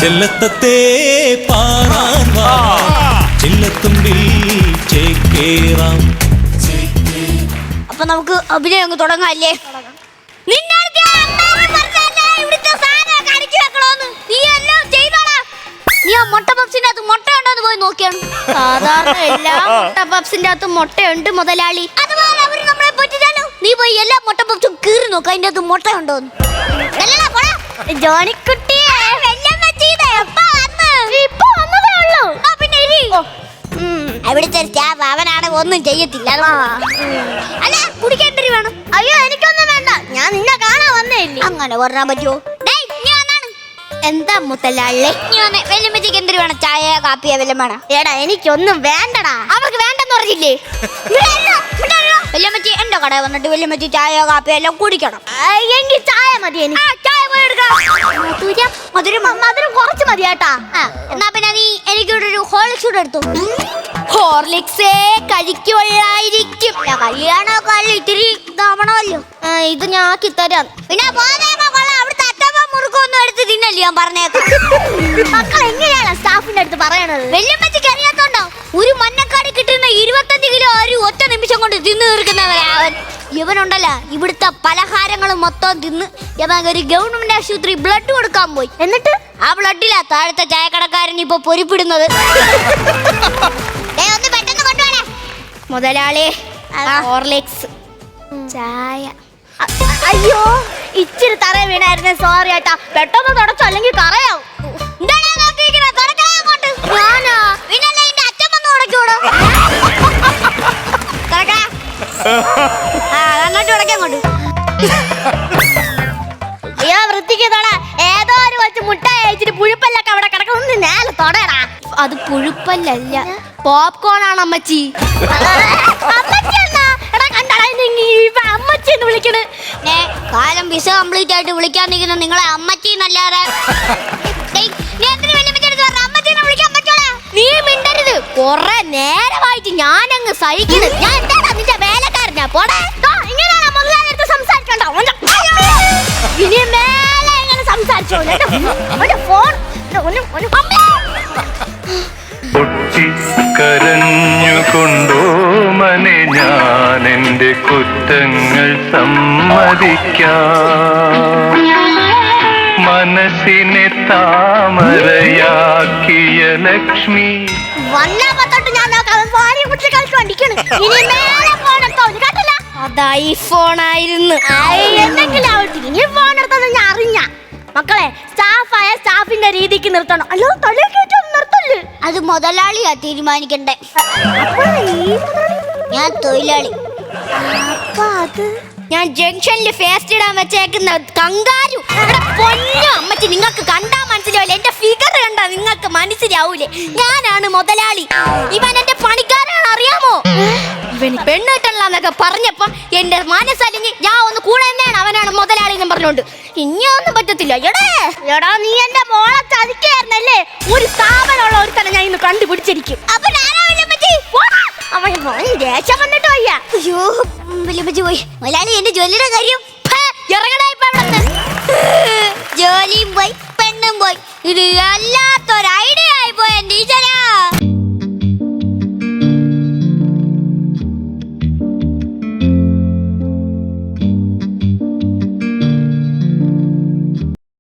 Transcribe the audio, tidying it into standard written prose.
ചെല്ലത്തത്തെ Paran വാ ചെല്ലത്തുമ്പിൽ ചേക്കേറാം. അപ്പൊ നമുക്ക് അഭിനയം അങ്ങ് തുടങ്ങാല്ലേ? നീ ആ മുട്ട പപ്സിന്റെ അകത്ത് മുട്ട ഉണ്ടോന്ന് പോയി നോക്കിയാണ്. സാധാരണ എല്ലാ മുട്ട പപ്സിന്റെ അകത്ത് മുട്ടയുണ്ട് മുതലാളി. അതുപോലെ അവര് നമ്മളെ പറ്റിച്ചാലോ? നീ പോയി എല്ലാ മുട്ട പപ്സും കീറി നോക്ക, അതിന്റെ അകത്ത് മുട്ട ഉണ്ടോന്ന്. ജോണിക്കുട്ടിയെ അവിടുത്തെ സ്റ്റാഫ് അവനാണ് ഒന്നും ചെയ്യത്തില്ല. അല്ല കുടിക്കേണ്ടി വേണം. അയ്യോ എനിക്കൊന്നും വേണ്ട, ഞാൻ നിന്നെ കാണാൻ വന്നേ. അങ്ങനെ പറഞ്ഞാൻ പറ്റുമോ? എന്താ മുതലാളി? വെല്ലുമ്പച്ചേക്ക് എന്തിനു വേണം? ചായ കാപ്പിയോ വല്ലതും വേണം? എടാ എനിക്കൊന്നും വേണ്ടടാ. അവർക്ക് വേണ്ടെന്ന് പറഞ്ഞില്ലേ? വെല്ലുമ്പച്ചി എന്റെ കടയിൽ വന്നിട്ട് വെല്ലുമ്പച്ചി ചായയോ കാപ്പിയോ എല്ലാം കുടിക്കണം. എങ്കിൽ ചായ മതി. ചായ പോയി എടുക്കാം. മധുരം കുറച്ച് മതി കേട്ടാ. എന്നാ പിന്നെ നീ എനിക്കിവിടെ ഒരു ഹോർലിക്സ് എടുത്തു. ഹോർലിക്സേ കഴിക്കുള്ളായിരിക്കും. കല്യാണമൊക്കെ അല്ല, ഇത്തിരി ഇതാവണമല്ലോ. ഇത് ഞാൻ ആക്കി തരാം. പിന്നെ അവിടുത്തെ അറ്റപ്പം മുറുക്കൊന്നും എടുത്ത് തിന്നല്ലേ ഞാൻ പറഞ്ഞേക്കാം. മക്കൾ എങ്ങനെയാണ് സ്റ്റാഫിന്റെ അടുത്ത് പറയണത്? വെല്ലുമ്പച്ചിക്ക് അറിയാത്തോണ്ടോ? ഒരു മഞ്ഞക്കാടി കിട്ടുന്ന 25 കിലോ ഒരു ഒറ്റ നിമിഷം കൊണ്ട് തിന്നു തീർക്കുന്നവൻ ഇവനുണ്ടല്ല. ഇവിടുത്തെ പലഹാരങ്ങൾ മൊത്തം തിന്ന് ഇവൻ ഒരു ഗവൺമെന്റ് ആശുപത്രി ബ്ലഡ് കൊടുക്കാൻ പോയി. എന്നിട്ട് ആ ബ്ലഡിലാ താഴത്തെ ചായക്കടക്കാരൻ ഇപ്പൊ പൊരിപ്പിടുന്നത്. ഒന്ന് പെട്ടെന്ന് കൊണ്ടുപോണേ മുതലാളി. ഹോർലിക്സ് ചായ. അയ്യോ ഇച്ചിരി തറ വീണായിരുന്നു. സോറി ഏട്ടാ. പെട്ടെന്ന് തുടച്ചോ അല്ലെങ്കിൽ കറയാവും. ഞാനാ പിന്നല്ലേ എന്റെ അച്ഛൻ വന്ന് തുടക്കൂടോ. എന്നിട്ട് തുടക്കങ്ങോട്ട്. അയ്യോ വൃത്തിക്ക് തൊട. ഏതോ ഒരു കൊച്ചു മുട്ട കഴിച്ചിട്ട് പുഴുപ്പല്ലൊക്കെ അവിടെ കിടക്കുന്നു. നേരെ തൊടയടാ. അത് പുഴുപ്പല്ലല്ല, പോപ്കോൺ ആണ് അമ്മച്ചി. അമ്മച്ചി എന്ന് വിളിക്കണ്. കാലം വിസ കംപ്ലീറ്റ് ആയിട്ട് വിളിക്കാൻ നിൽക്കുന്ന നിങ്ങളെ അമ്മച്ചി എന്നല്ലാതെ നീ മിണ്ടരുത്. കൊറേ നേരമായിട്ട് ഞാനങ്ങ് സഹിക്കുന്നു. ഞാൻ എന്താടാ നിന്റെ വേലക്കാരനാ? പോടേ. ഇങ്ങനെയാണോ മുതലാളിയെടുത്ത് സംസാരിക്കണ്ടോ? ഇനി മേലെ എങ്ങനെ സംസാരിച്ചോ? ഫോൺ പൊട്ടിക്കരഞ്ഞുകൊണ്ടോ മനെ ഞാൻ എൻ്റെ കുറ്റങ്ങൾ സമ്മതിക്കാം. മനസ്സിനെ താമരയാക്കിയ ലക്ഷ്മി. അത് ഐഫോണായിരുന്നു. ഇനി ഫോൺ എടുത്തത് ഞാൻ അറിഞ്ഞ. മക്കളെ സ്റ്റാഫായ സ്റ്റാഫിന്റെ രീതിക്ക് നിർത്തണം. അല്ലോ തലയൊക്കെ നിർത്തല്ലേ? അത് മുതലാളിയാ തീരുമാനിക്കണ്ടേ. ഞാൻ തൊഴിലാളി. ഞാൻ ജംഗ്ഷനിൽ ഫേസ്റ്റ് ഇടാൻ വെച്ചേക്കുന്ന കങ്കാരു. പൊന്നോ അമ്മച്ചി, നിങ്ങൾക്ക് കണ്ടാ മനസ്സിലാവില്ല. എന്റെ ഫിഗർ കണ്ടാ നിങ്ങൾക്ക് മനസ്സിലാവൂലേ? ഞാനാണ് മുതലാളി. ഇവൻ എന്റെ പണിക്കാരാണ്, അറിയാമോ? ഇവൻ പെണ്ണിട്ടല്ലാന്നൊക്കെ പറഞ്ഞപ്പോ എന്റെ മനസ്സലിഞ്ഞ് ഞാൻ ഒന്ന് കൂടെ തന്നെയാണ്. അവനാണ് മുതലാളി എന്ന് പറഞ്ഞോണ്ട് ഇനിയൊന്നും പറ്റത്തില്ല. എടാ നീ എന്റെ മോളെ ചതിക്കായിരുന്നല്ലേ? ഒരു സ്ഥാപനമുള്ള ഒരു തന്നെ ഞാൻ ഇന്ന് കണ്ടുപിടിച്ചിരിക്കും. അപ്പൊ അവൻ ദേഷ്യം വന്നിട്ട് വയ്യ. അയ്യോ വലിയപ്പച്ചി പോയി. മുതലാളി എന്റെ ജോലിയുടെ കാര്യം ജോലിയും പോയി പെണ്ണും പോയി. ഇത് വല്ലാത്തൊരു ഐഡിയ ആയി പോയ ടീച്ചറാ.